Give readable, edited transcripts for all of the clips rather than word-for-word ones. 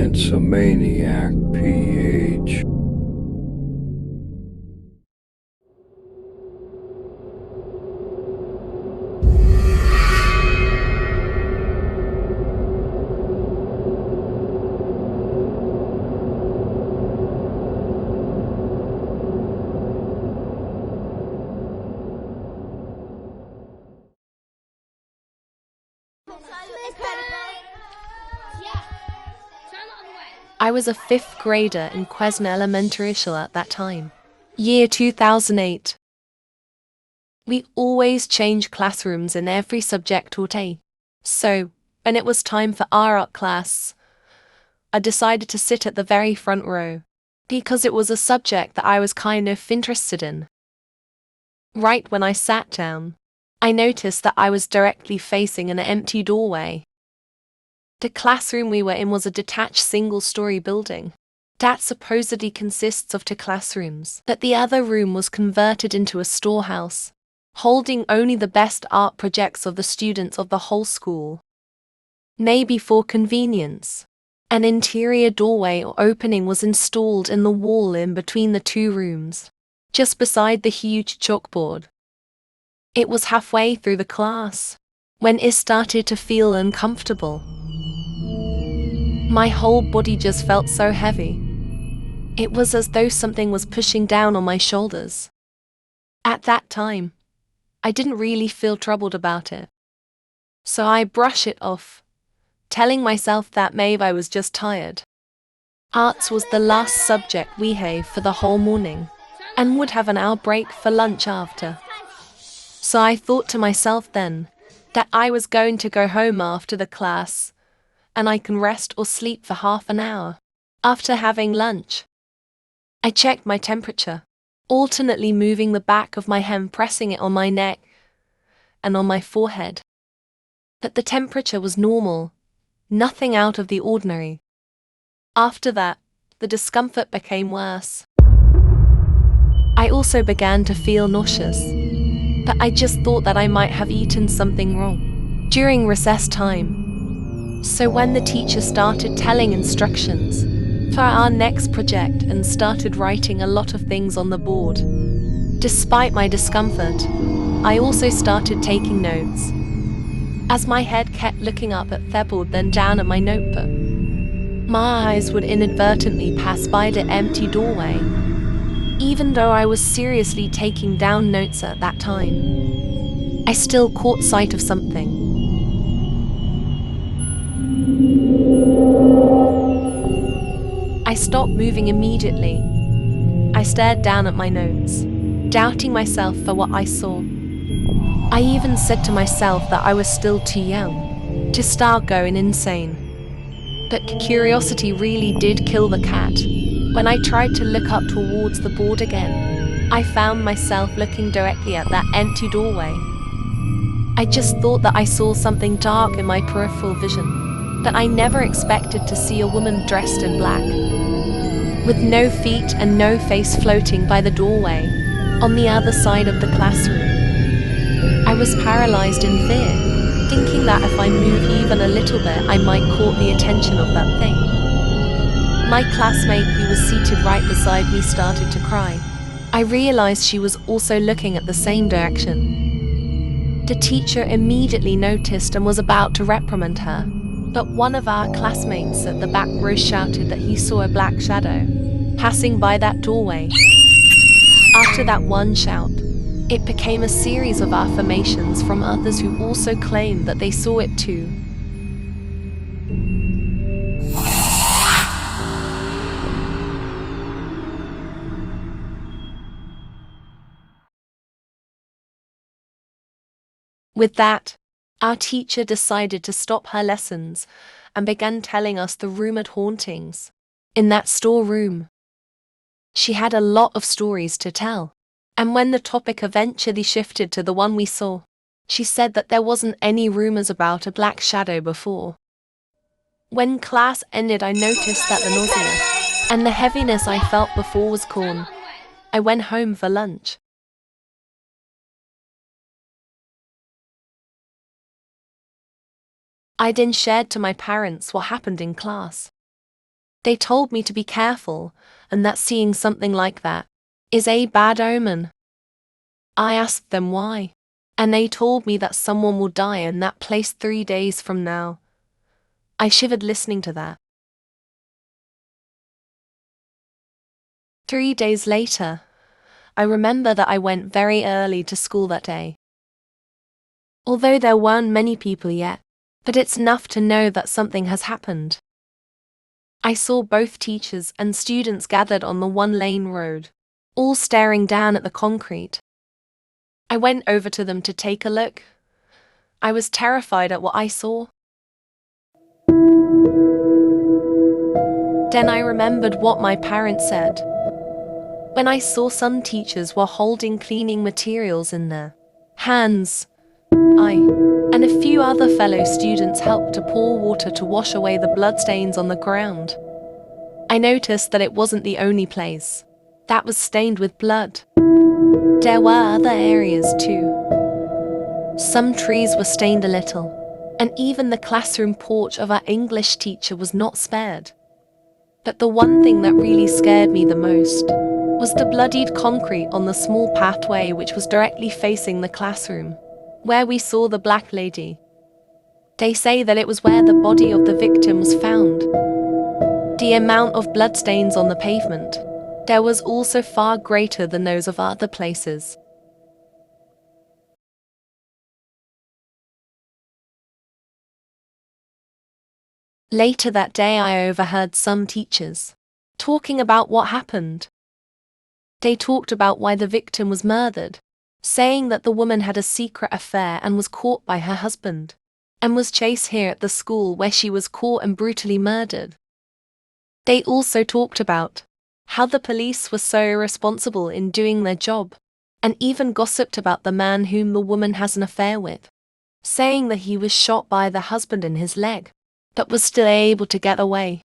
Science-a-Maniac, PH. I was a fifth grader in Quesna Elementary School at that time. Year 2008. We always changed classrooms in every subject taught. So, when it was time for our art class, I decided to sit at the very front row, because it was a subject that I was kind of interested in. Right when I sat down, I noticed that I was directly facing an empty doorway. The classroom we were in was a detached single-story building that supposedly consists of two classrooms, but the other room was converted into a storehouse, holding only the best art projects of the students of the whole school. Maybe for convenience, an interior doorway or opening was installed in the wall in between the two rooms, just beside the huge chalkboard. It was halfway through the class when it started to feel uncomfortable. My whole body just felt so heavy. It was as though something was pushing down on my shoulders. At that time, I didn't really feel troubled about it. So I brushed it off, telling myself that maybe I was just tired. Arts was the last subject we had for the whole morning, and would have an hour break for lunch after. So I thought to myself then that I was going to go home after the class, and I can rest or sleep for half an hour after having lunch. I checked my temperature, alternately moving the back of my hand, pressing it on my neck and on my forehead. But the temperature was normal, nothing out of the ordinary. After that, the discomfort became worse. I also began to feel nauseous, but I just thought that I might have eaten something wrong during recess time. So when the teacher started telling instructions for our next project and started writing a lot of things on the board, despite my discomfort, I also started taking notes. As my head kept looking up at the board then down at my notebook, my eyes would inadvertently pass by the empty doorway, even though I was seriously taking down notes at that time. I still caught sight of something. I stopped moving immediately. I stared down at my notes, doubting myself for what I saw. I even said to myself that I was still too young to start going insane. But curiosity really did kill the cat. When I tried to look up towards the board again, I found myself looking directly at that empty doorway. I just thought that I saw something dark in my peripheral vision, that I never expected to see a woman dressed in black, with no feet and no face floating by the doorway, on the other side of the classroom. I was paralyzed in fear, thinking that if I moved even a little bit I might caught the attention of that thing. My classmate who was seated right beside me started to cry. I realized she was also looking at the same direction. The teacher immediately noticed and was about to reprimand her, but one of our classmates at the back row shouted that he saw a black shadow passing by that doorway. After that one shout, it became a series of affirmations from others who also claimed that they saw it too. With that, our teacher decided to stop her lessons and began telling us the rumored hauntings in that storeroom. She had a lot of stories to tell, and when the topic eventually shifted to the one we saw, she said that there wasn't any rumors about a black shadow before. When class ended, I noticed that the nausea and the heaviness I felt before was gone. I went home for lunch. I then shared to my parents what happened in class. They told me to be careful and that seeing something like that is a bad omen. I asked them why, and they told me that someone will die in that place 3 days from now. I shivered listening to that. 3 days later, I remember that I went very early to school that day. Although there weren't many people yet, but it's enough to know that something has happened. I saw both teachers and students gathered on the one-lane road, all staring down at the concrete. I went over to them to take a look. I was terrified at what I saw. Then I remembered what my parents said. When I saw some teachers were holding cleaning materials in their hands, I and a few other fellow students helped to pour water to wash away the bloodstains on the ground. I noticed that it wasn't the only place that was stained with blood. There were other areas too. Some trees were stained a little, and even the classroom porch of our English teacher was not spared. But the one thing that really scared me the most was the bloodied concrete on the small pathway which was directly facing the classroom, where we saw the black lady. They say that it was where the body of the victim was found. The amount of bloodstains on the pavement there was also far greater than those of other places. Later that day, I overheard some teachers talking about what happened. They talked about why the victim was murdered, saying that the woman had a secret affair and was caught by her husband, and was chased here at the school where she was caught and brutally murdered. They also talked about how the police were so irresponsible in doing their job, and even gossiped about the man whom the woman has an affair with, saying that he was shot by the husband in his leg, but was still able to get away.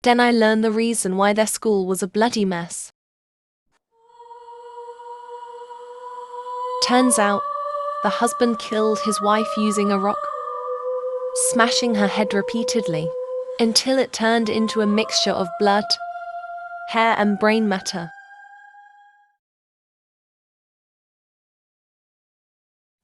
Then I learned the reason why their school was a bloody mess. Turns out, the husband killed his wife using a rock, smashing her head repeatedly, until it turned into a mixture of blood, hair and brain matter.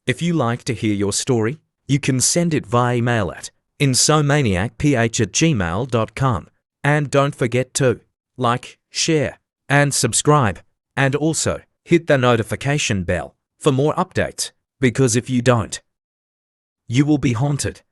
If you like to hear your story, you can send it via email at insomaniacph@gmail.com. And don't forget to like, share, and subscribe. And also, hit the notification bell for more updates, because if you don't, you will be haunted.